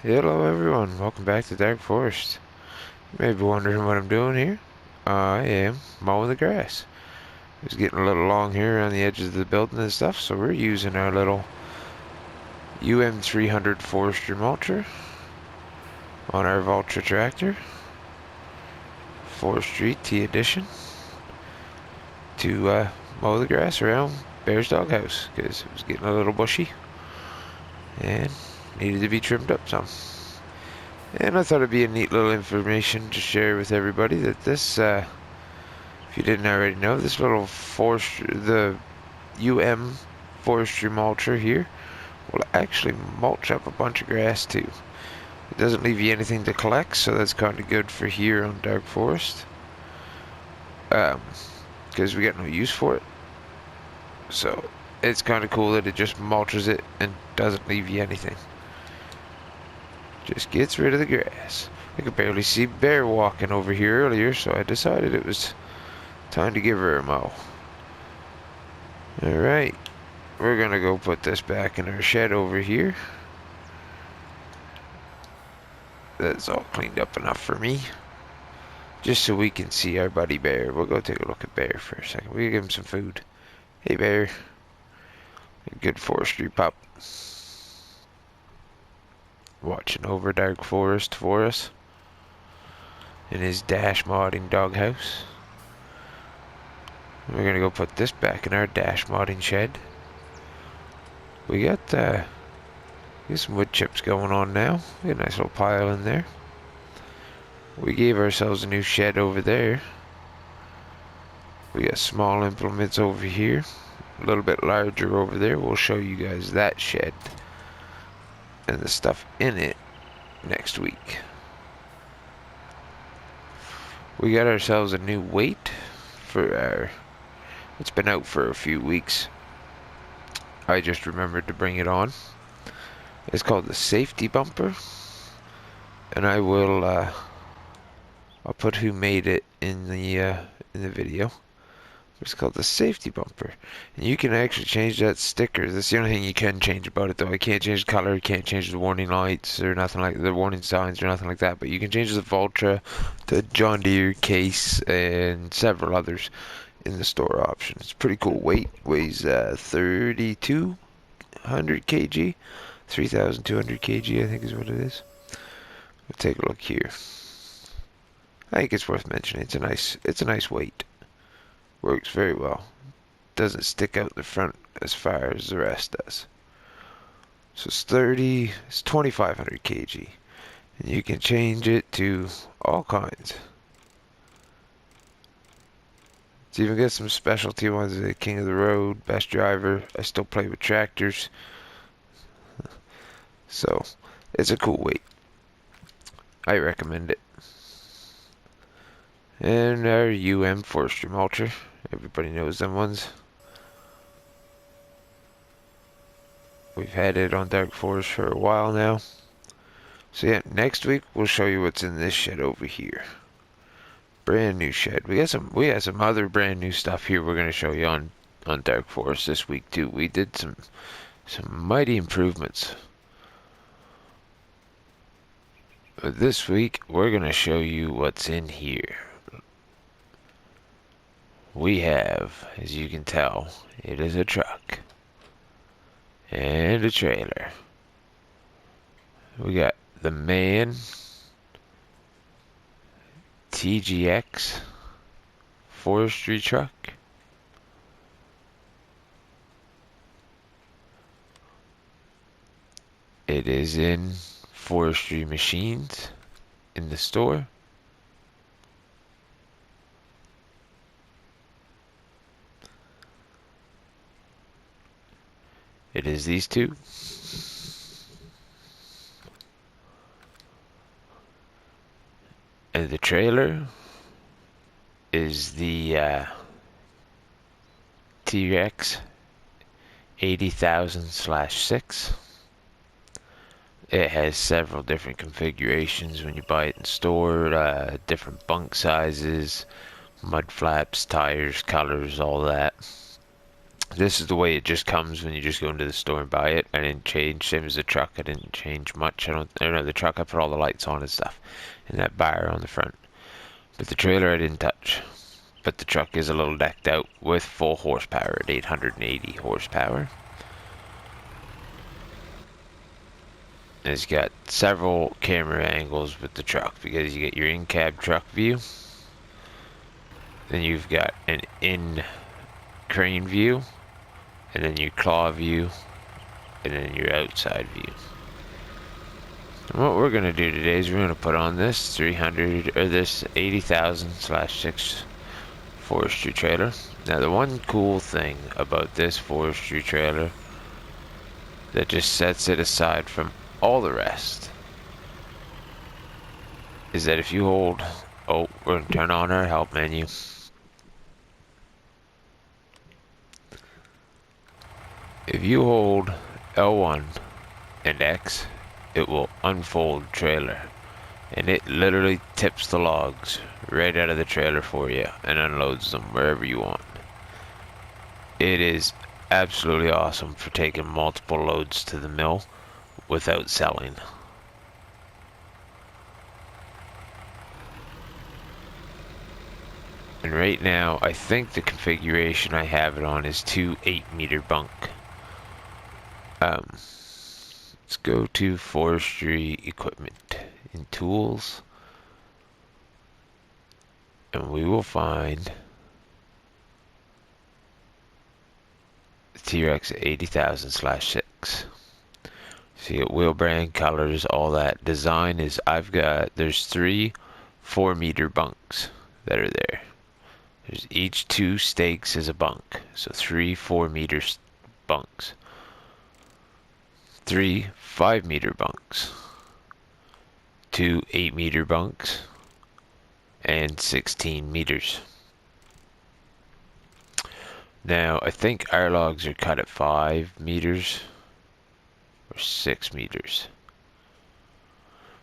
Hello everyone, welcome back to Dark Forest. You may be wondering what I'm doing here. I am mowing the grass. It's getting a little long here around the edges of the building and stuff, so we're using our little UM300 forestry mulcher on our Vulture tractor, Forestry T Edition, to mow the grass around Bear's doghouse, because it was getting a little bushy and needed to be trimmed up some. And I thought it'd be a neat little information to share with everybody that this, if you didn't already know, this little the UM forestry mulcher here will actually mulch up a bunch of grass too. It doesn't leave you anything to collect, so that's kind of good for here on Dark Forest. Because we got no use for it. So it's kind of cool that it just mulches it and doesn't leave you anything. Just gets rid of the grass. I could barely see Bear walking over here earlier, so I decided it was time to give her a mow. Alright, we're gonna go put this back in our shed over here. That's all cleaned up enough for me. Just so we can see our buddy Bear. We'll go take a look at Bear for a second. We'll give him some food. Hey Bear. A good forestry pup. Watching over Dark Forest for us. In his dash modding doghouse. We're gonna go put this back in our dash modding shed. We got some wood chips going on now. We got a nice little pile in there. We gave ourselves a new shed over there. We got small implements over here. A little bit larger over there. We'll show you guys that shed and the stuff in it next week. We got ourselves a new weight for our... It's been out for a few weeks. I just remembered to bring it on. It's called the safety bumper, and I will I'll put who made it in the video. It's called the safety bumper, and you can actually change that sticker. That's the only thing you can change about it, though. I can't change the color, you can't change the warning lights or nothing like the warning signs or nothing like that. But you can change the Vultra, the John Deere case, and several others in the store option. It's pretty cool weight. Weighs 3,200 kg, 3,200 kg, I think is what it is. We'll take a look here. I think it's worth mentioning. It's a nice weight. Works very well. Doesn't stick out the front as far as the rest does. So it's 2,500 kg. And you can change it to all kinds. It's even got some specialty ones, the King of the Road, Best Driver. I still play with tractors. So, it's a cool weight. I recommend it. And our UM forestry mulcher. Everybody knows them ones. We've had it on Dark Forest for a while now. So yeah, next week we'll show you what's in this shed over here. Brand new shed. We got some other brand new stuff here we're gonna show you on Dark Forest this week too. We did some mighty improvements. But this week we're gonna show you what's in here. We have, as you can tell, it is a truck and a trailer. We got the MAN TGX forestry truck. It is in Forestry Machines in the store. It is these two. And the trailer is the T-Rex 80,000/6. It has several different configurations when you buy it in store, different bunk sizes, mud flaps, tires, colors, all that. This is the way it just comes when you just go into the store and buy it. I didn't change, same as the truck, I didn't change much. I don't know, the truck I put all the lights on and stuff, and that bar on the front. But the trailer I didn't touch. But the truck is a little decked out with full horsepower at 880 horsepower. And it's got several camera angles with the truck, because you get your in-cab truck view, then you've got an in-crane view, and then your claw view, and then your outside view. And what we're gonna do today is we're gonna put on this 80,000/6 forestry trailer. Now the one cool thing about this forestry trailer that just sets it aside from all the rest is that if you hold, we're gonna turn on our help menu. If you hold L1 and X, it will unfold trailer, and it literally tips the logs right out of the trailer for you and unloads them wherever you want. It is absolutely awesome for taking multiple loads to the mill without selling. And right now, I think the configuration I have it on is 2 8-meter bunk. Let's go to forestry equipment in tools, and we will find T-Rex 80,000/6. See it, wheel brand, colors, all that. Design is, there's 3 4-meter bunks that are there. There's each 2 stakes as a bunk, so 3 4-meter bunks. 3 5-meter bunks. 2 8-meter bunks. And 16 meters. Now, I think our logs are cut at 5 meters or 6 meters.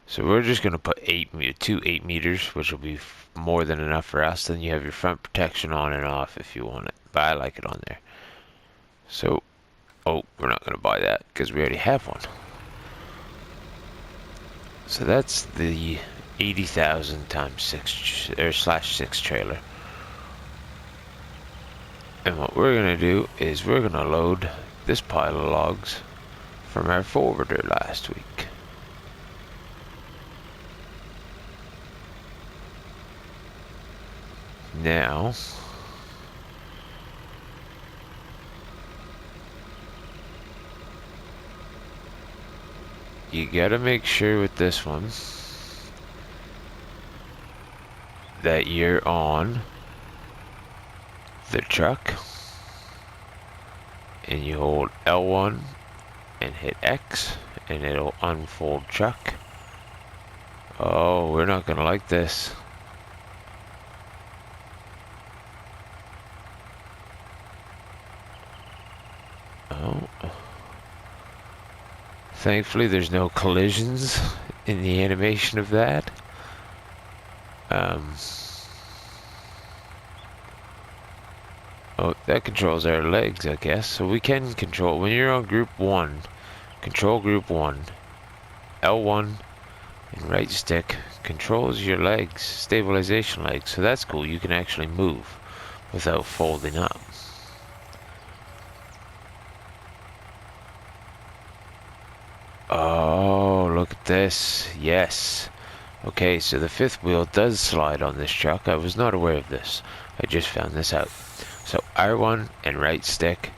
So we're just going to put 2 8 meters, which will be more than enough for us. Then you have your front protection on and off if you want it. But I like it on there. So, we're not going to buy that because we already have one. So that's the 80,000 times 6 or /6 trailer. And what we're going to do is we're going to load this pile of logs from our forwarder last week. Now, you gotta make sure with this one that you're on the truck and you hold L1 and hit X and it'll unfold truck. Oh, we're not gonna like this. Oh. Thankfully there's no collisions in the animation of that. Oh, that controls our legs, I guess. So we can control, when you're on group 1, control group 1, L1 and right stick controls your legs, stabilization legs. So that's cool, you can actually move without folding up. Oh, look at this. Yes. Okay, so the 5th wheel does slide on this truck. I was not aware of this. I just found this out. So R1 and right stick,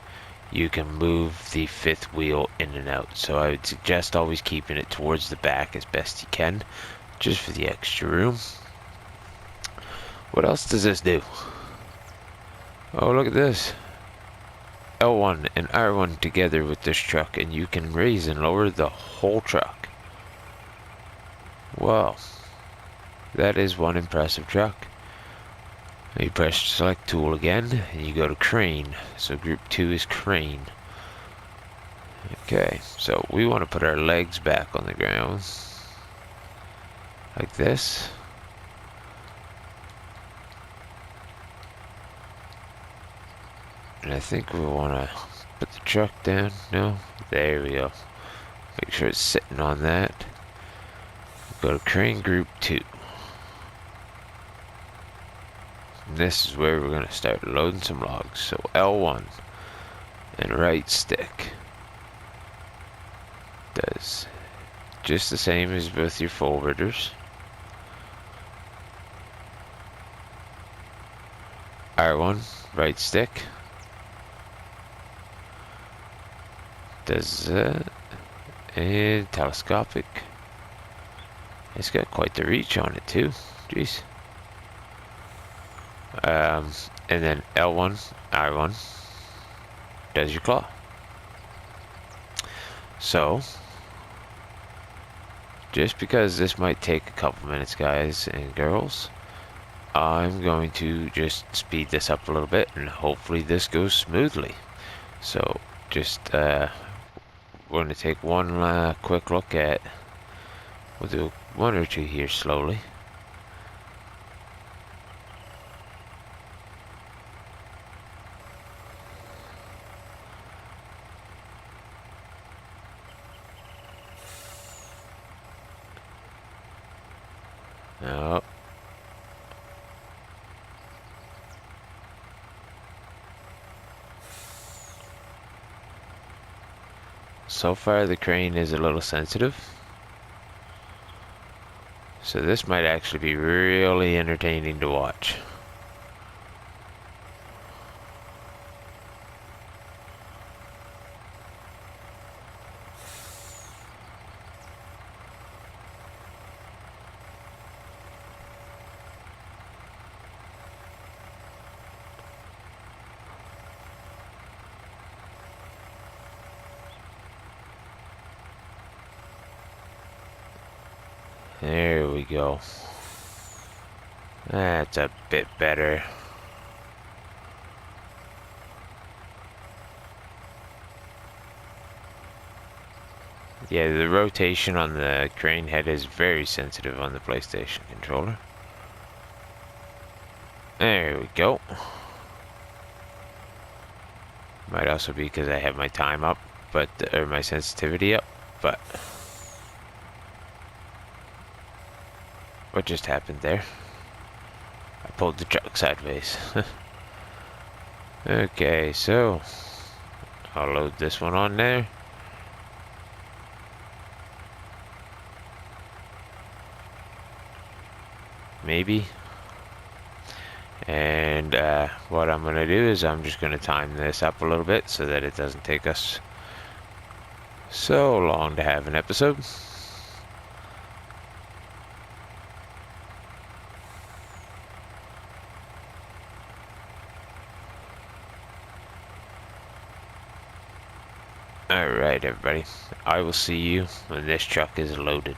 you can move the 5th wheel in and out. So I would suggest always keeping it towards the back as best you can, just for the extra room. What else does this do? Oh, look at this. L1 and R1 together with this truck, and you can raise and lower the whole truck. Wow, that is one impressive truck. You press select tool again and you go to crane. So group 2 is crane. Okay, so we want to put our legs back on the ground like this. And I think we want to put the truck down. No, there we go. Make sure it's sitting on that. Go to crane group 2. And this is where we're going to start loading some logs. So L1 and right stick does just the same as with your forwarders. R1, right stick, does and telescopic. It's got quite the reach on it too. Jeez. And then L1, R1 does your claw. So, just because this might take a couple minutes, guys and girls, I'm going to just speed this up a little bit, and hopefully this goes smoothly. So, just we're going to take one quick look at. We'll do one or two here slowly. Oh. So far the crane is a little sensitive. So this might actually be really entertaining to watch. There we go. That's a bit better. Yeah, the rotation on the crane head is very sensitive on the PlayStation controller. There we go. Might also be because I have my time up, but or my sensitivity up, but what just happened there? I pulled the truck sideways. Okay, so I'll load this one on there. Maybe. And what I'm going to do is I'm just going to time this up a little bit so that it doesn't take us so long to have an episode. Alright everybody, I will see you when this truck is loaded.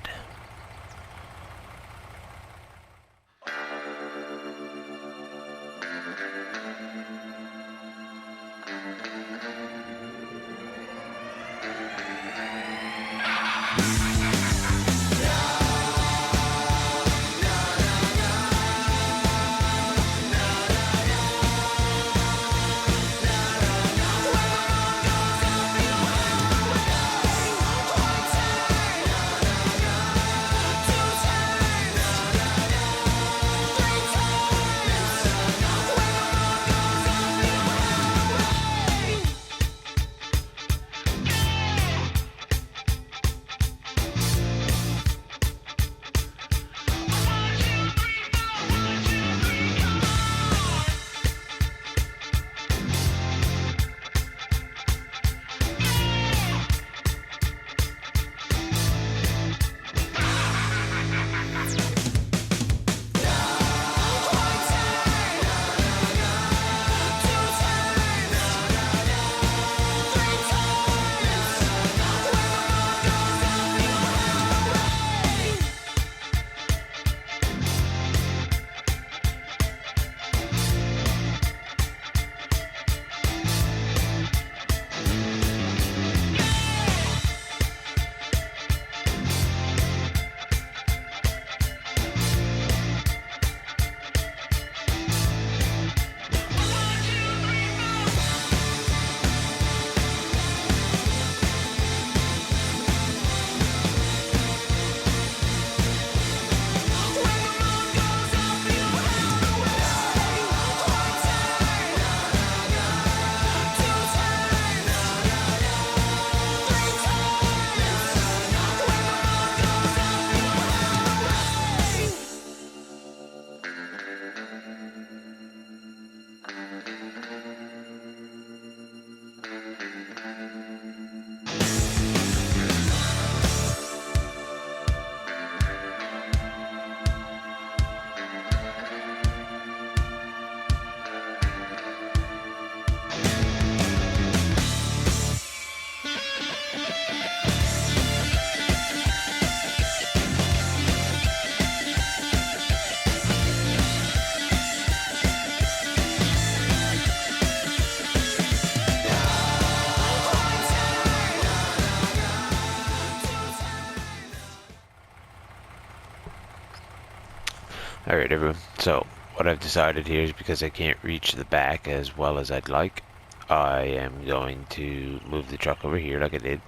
Alright everyone, so what I've decided here is because I can't reach the back as well as I'd like, I am going to move the truck over here like I did.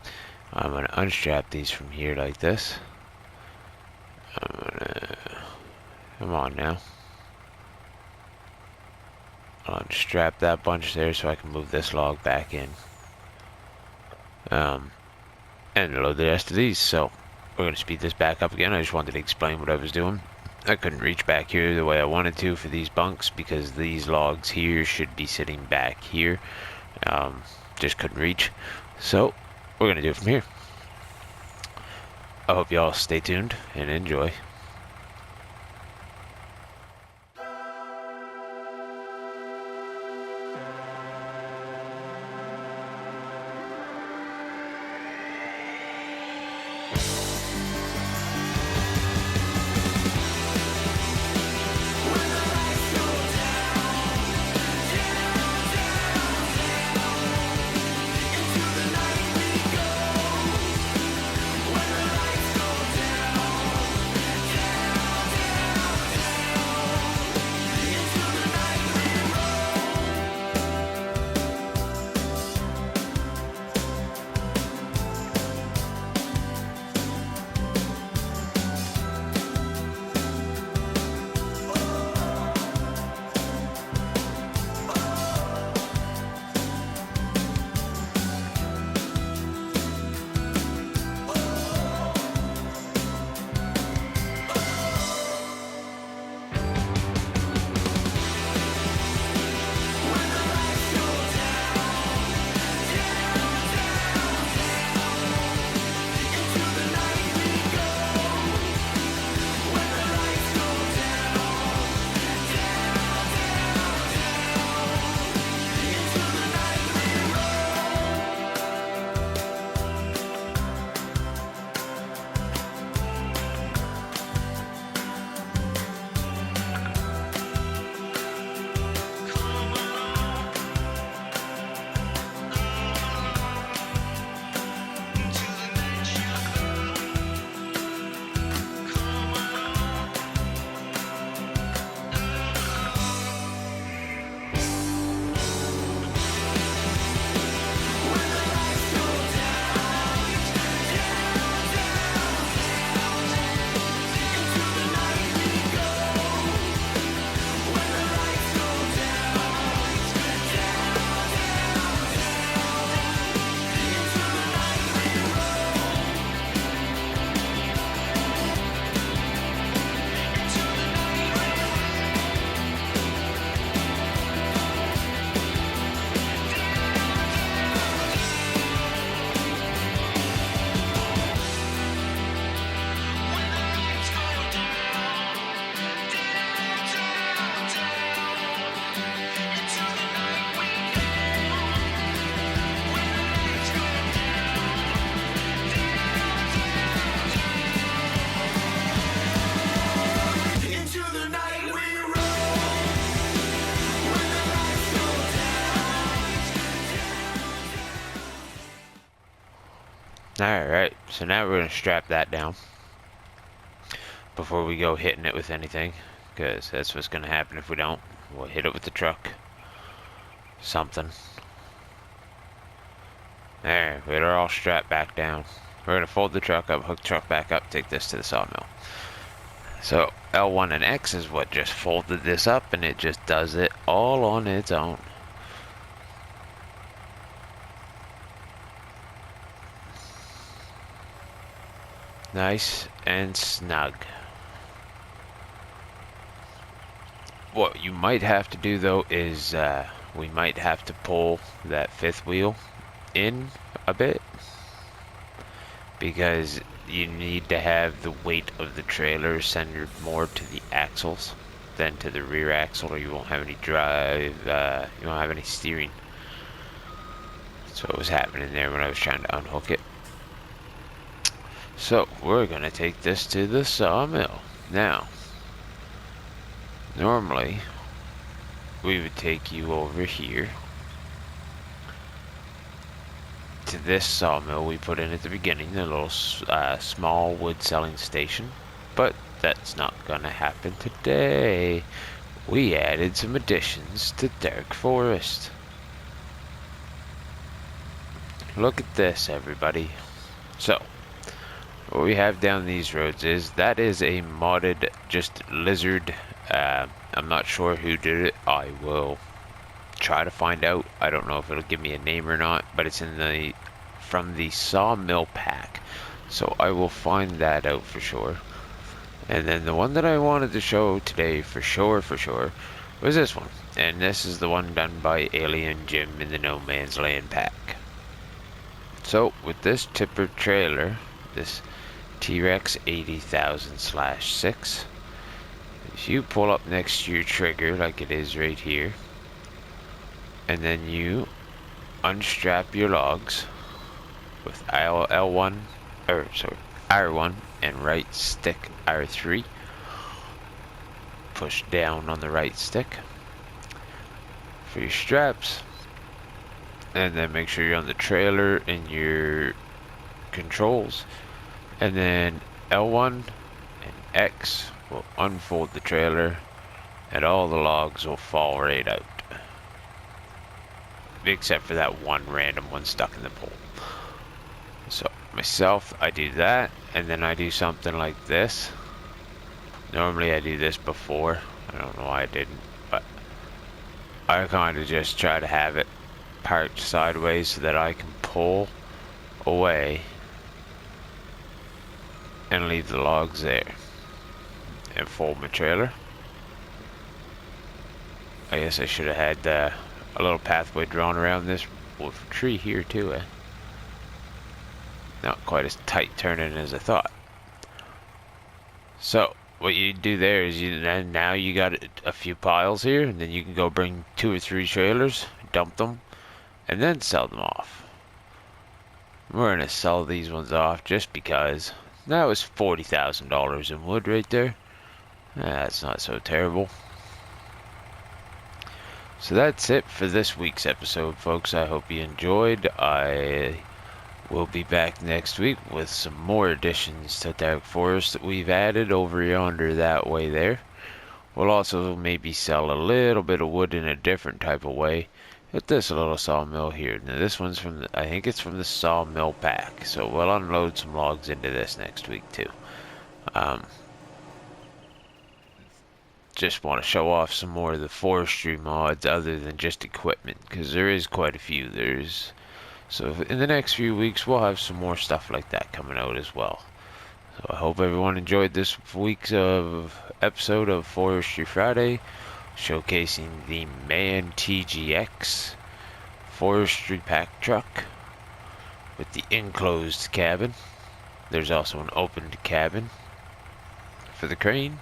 I'm going to unstrap these from here like this. Come on now. I'll unstrap that bunch there so I can move this log back in. And load the rest of these, so we're going to speed this back up again. I just wanted to explain what I was doing. I couldn't reach back here the way I wanted to for these bunks because these logs here should be sitting back here. Just couldn't reach. So we're going to do it from here. I hope you all stay tuned and enjoy. Alright, so now we're going to strap that down before we go hitting it with anything, because that's what's going to happen if we don't. We'll hit it with the truck. Something. There, we're all strapped back down. We're going to fold the truck up, hook the truck back up, take this to the sawmill. So L1 and X is what just folded this up, and it just does it all on its own. Nice and snug. What you might have to do though is we might have to pull that fifth wheel in a bit, because you need to have the weight of the trailer centered more to the axles than to the rear axle, or you won't have any drive, you won't have any steering. That's what was happening there when I was trying to unhook it. So we're gonna take this to the sawmill. Now, normally we would take you over here to this sawmill we put in at the beginning, the little small wood selling station. But that's not gonna happen today. We added some additions to Dark Forest. Look at this, everybody. So, what we have down these roads is, that is a modded just lizard. I'm not sure who did it. I will try to find out. I don't know if it'll give me a name or not, but it's from the Sawmill pack. So I will find that out for sure. And then the one that I wanted to show today for sure, was this one. And this is the one done by Alien Jim in the No Man's Land pack. So with this tipper trailer, this T-Rex 80,000/6, if you pull up next to your trigger like it is right here, and then you unstrap your logs with R1 and right stick R3, push down on the right stick for your straps, and then make sure you're on the trailer in your controls, and then L1 and X will unfold the trailer and all the logs will fall right out, except for that one random one stuck in the pole. So myself, I do that, and then I do something like this. Normally I do this before. I don't know why I didn't, but I kind of just try to have it parked sideways so that I can pull away and leave the logs there and fold my trailer. I guess I should have had a little pathway drawn around this tree here too, eh? Not quite as tight turning as I thought. So what you do there is now you got a few piles here, and then you can go bring 2 or 3 trailers, dump them, and then sell them off. We're gonna sell these ones off just because that was $40,000 in wood right there. That's not so terrible. So that's it for this week's episode, folks. I hope you enjoyed. I will be back next week with some more additions to Dark Forest that we've added over yonder that way there. We'll also maybe sell a little bit of wood in a different type of way at this little sawmill here. Now this one's from I think it's from the Sawmill pack, so we'll unload some logs into this next week too. Just want to show off some more of the forestry mods other than just equipment, because there is quite a few. So in the next few weeks we'll have some more stuff like that coming out as well. So I hope everyone enjoyed this week's episode of Forestry Friday, showcasing the Man TGX forestry pack truck with the enclosed cabin. There's also an opened cabin for the crane,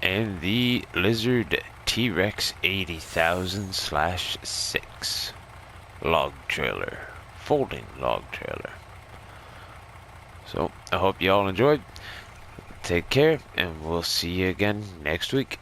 and the Lizard T-Rex 80,000/6 log trailer, folding log trailer. So I hope you all enjoyed. Take care, and we'll see you again next week.